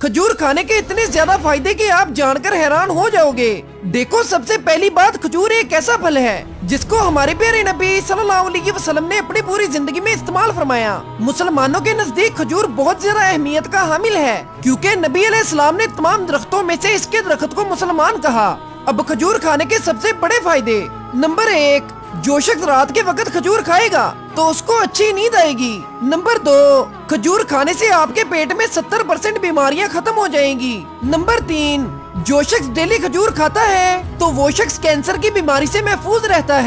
खजूर खाने के इतने ज्यादा फायदे कि आप जानकर हैरान हो जाओगे। देखो, सबसे पहली बात, खजूर एक ऐसा फल है जिसको हमारे प्यारे नबी सल्लल्लाहु अलैहि वसल्लम ने अपनी पूरी जिंदगी में इस्तेमाल फरमाया। मुसलमानों के नजदीक खजूर बहुत ज्यादा अहमियत का हामिल है, क्योंकि नबी अलैहिस्सलाम ने तमाम दरख्तों में से इसके दरख्त को मुसलमान कहा। अब खजूर खाने के सबसे बड़े फायदे। नंबर 1, जो शख्स रात के वक्त खजूर खाएगा तो उसको अच्छी नींद आएगी। नंबर 2, खजूर खाने से आपके पेट में 70% बीमारियां खत्म हो जाएंगी। नंबर 3, जो शख्स डेली खजूर खाता है तो वो शख्स कैंसर की बीमारी से महफूज रहता है।